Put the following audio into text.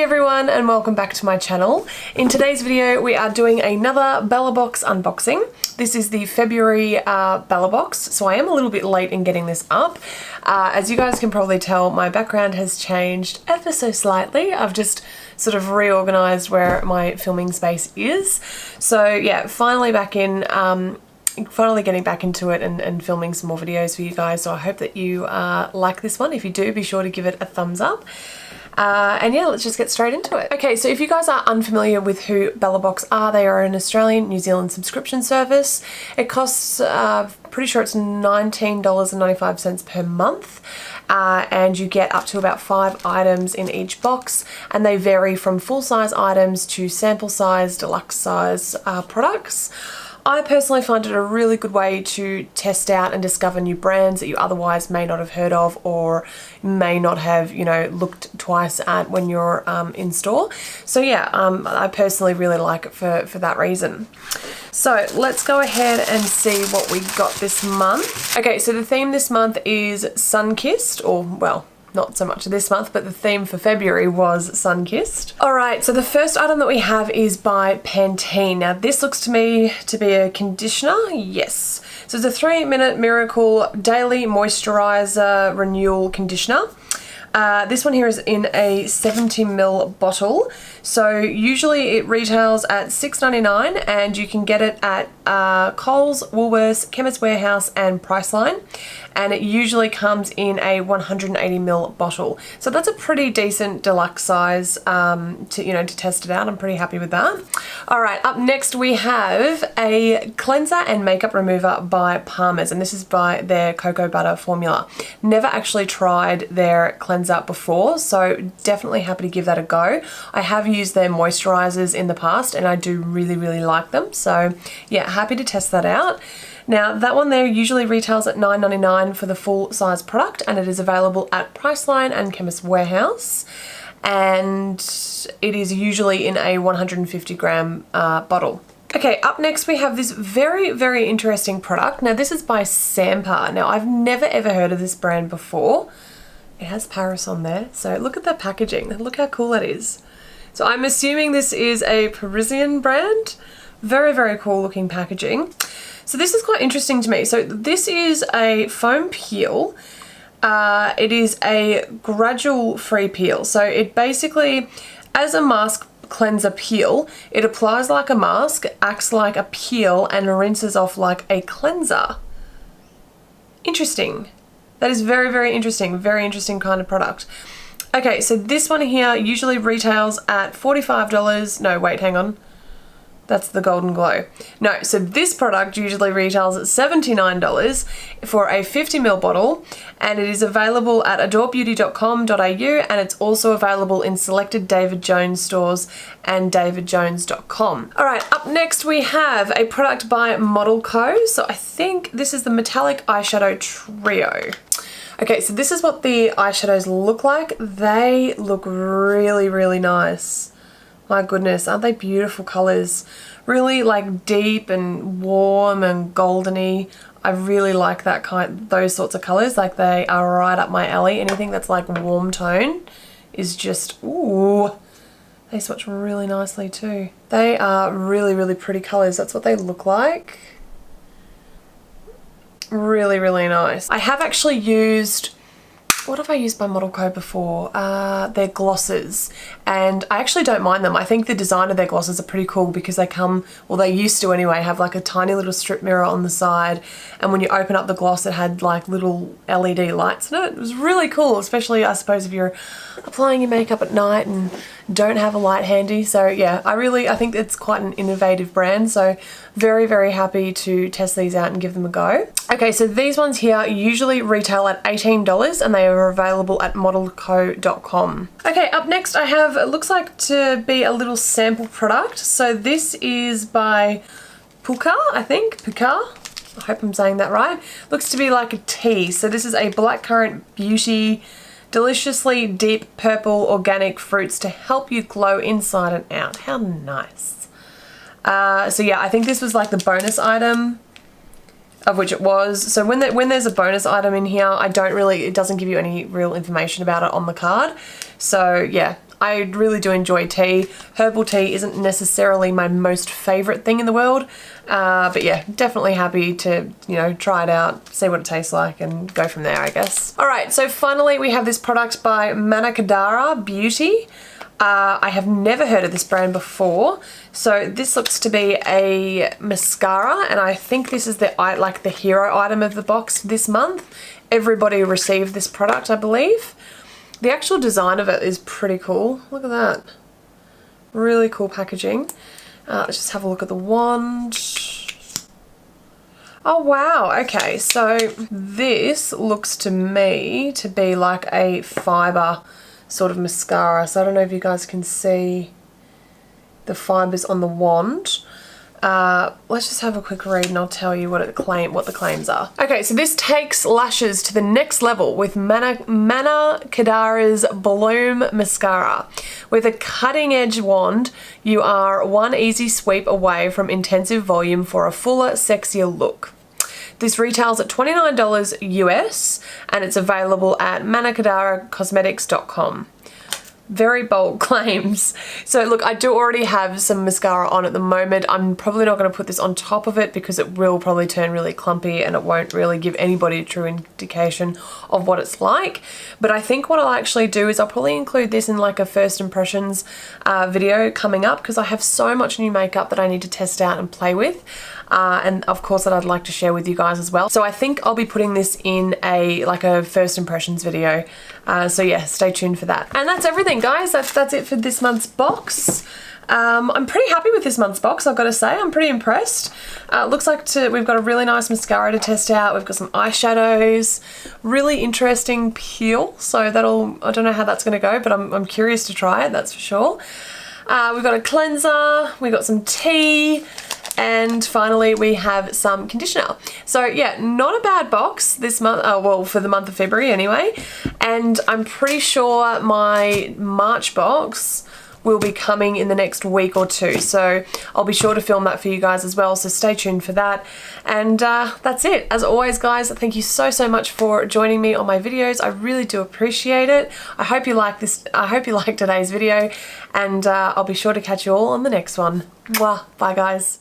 Hey everyone, and welcome back to my channel. In today's video we are doing another Bellabox unboxing. This is the February Bellabox, so I am a little bit late in getting this up. As you guys can probably tell, my background has changed ever so slightly. I've just sort of reorganized where my filming space is. So yeah, finally getting back into it and filming some more videos for you guys. So I hope that you like this one. If you do, be sure to give it a thumbs up. And yeah, let's just get straight into it. Okay, so if you guys are unfamiliar with who Bellabox are, they are an Australian, New Zealand subscription service. It costs, pretty sure it's $19.95 per month. And you get up to about 5 items in each box, and they vary from full-size items to sample size, deluxe size products. I personally find it a really good way to test out and discover new brands that you otherwise may not have heard of or may not have, you know, looked twice at when you're in store. So yeah, I personally really like it for that reason. So let's go ahead and see what we got this month. Okay, so the theme this month is Sun-Kissed, or well, not so much this month, but the theme for February was Sun-Kissed. Alright, so the first item that we have is by Pantene. Now this looks to me to be a conditioner. Yes. So it's a 3-minute Miracle Daily Moisturizer Renewal Conditioner. This one here is in a 70ml bottle. So usually it retails at $6.99 and you can get it at Coles, Woolworths, Chemist Warehouse and Priceline. And it usually comes in a 180ml bottle. So that's a pretty decent deluxe size to test it out. I'm pretty happy with that. Alright, up next we have a cleanser and makeup remover by Palmer's, and this is by their cocoa butter formula. Never actually tried their cleanser before, so definitely happy to give that a go. I have used their moisturizers in the past and I do really like them, so yeah, happy to test that out. Now that one there usually retails at $9.99 for the full size product, and it is available at Priceline and Chemist Warehouse, and it is usually in a 150g bottle. Okay, up next we have this very interesting product. Now this is by Sampa. Now I've never ever heard of this brand before. It has Paris on there, so look at the packaging. Look how cool that is. So I'm assuming this is a Parisian brand. Very cool looking packaging. So this is quite interesting to me. So this is a foam peel. It is a gradual free peel. So it basically, as a mask cleanser peel, it applies like a mask, acts like a peel, and rinses off like a cleanser. Interesting. That is very interesting. Very interesting kind of product. Okay, so this one here usually retails at $45. No, wait, hang on. That's the Golden Glow. No, so this product usually retails at $79 for a 50ml bottle, and it is available at adorebeauty.com.au, and it's also available in selected David Jones stores and davidjones.com. Alright, up next we have a product by Model Co. So I think this is the Metallic Eyeshadow Trio. Okay, so this is what the eyeshadows look like. They look really nice. My goodness, aren't they beautiful colours? Really like deep and warm and goldeny. I really like those sorts of colours. Like, they are right up my alley. Anything that's like warm tone is just, ooh. They swatch really nicely too. They are really pretty colours. That's what they look like. Really nice. I have actually used, what have I used by Model Co before? Their glosses, and I actually don't mind them. I think the design of their glosses are pretty cool because they come, well they used to anyway, have like a tiny little strip mirror on the side, and when you open up the gloss it had like little LED lights in it. It was really cool, especially I suppose if you're applying your makeup at night and don't have a light handy. So yeah, I think it's quite an innovative brand, so very happy to test these out and give them a go. Okay, so these ones here usually retail at $18 and they are available at modelco.com. Okay, up next I have, it looks like to be a little sample product. So this is by Puka, I think, Puka. I hope I'm saying that right. Looks to be like a tea. So this is a blackcurrant beauty, deliciously deep purple organic fruits to help you glow inside and out. How nice. So yeah, I think this was like the bonus item, of which it was. So when there's a bonus item in here, it doesn't give you any real information about it on the card. So yeah, I really do enjoy tea. Herbal tea isn't necessarily my most favourite thing in the world, but yeah, definitely happy to, you know, try it out, see what it tastes like and go from there, I guess. Alright, so finally we have this product by RoarBeauty. I have never heard of this brand before. So this looks to be a mascara, and I think this is the hero item of the box this month. Everybody received this product, I believe. The actual design of it is pretty cool. Look at that. Really cool packaging. Let's just have a look at the wand. Oh wow, okay, so this looks to me to be like a fibre sort of mascara. So I don't know if you guys can see the fibres on the wand. Let's just have a quick read and I'll tell you what the claims are. Okay, so this takes lashes to the next level with Mana Kadara's Bloom Mascara. With a cutting edge wand, you are one easy sweep away from intensive volume for a fuller, sexier look. This retails at $29 US and it's available at manakadara.cosmetics.com. Very bold claims. So look, I do already have some mascara on at the moment. I'm probably not going to put this on top of it because it will probably turn really clumpy and it won't really give anybody a true indication of what it's like. But I think what I'll actually do is I'll probably include this in like a first impressions video coming up, because I have so much new makeup that I need to test out and play with. And of course that I'd like to share with you guys as well. So I think I'll be putting this in a first impressions video. So yeah, stay tuned for that. And that's everything, guys. That's it for this month's box. I'm pretty happy with this month's box, I've got to say. I'm pretty impressed. Looks like we've got a really nice mascara to test out. We've got some eyeshadows, really interesting peel. So I don't know how that's going to go, but I'm curious to try it, that's for sure. We've got a cleanser, we've got some tea, and finally we have some conditioner. So yeah, not a bad box this month, well, for the month of February anyway. And I'm pretty sure my March box will be coming in the next week or two. So I'll be sure to film that for you guys as well. So stay tuned for that. And that's it. As always, guys, thank you so much for joining me on my videos. I really do appreciate it. I hope you like this. I hope you liked today's video, and I'll be sure to catch you all on the next one. Mwah. Bye, guys.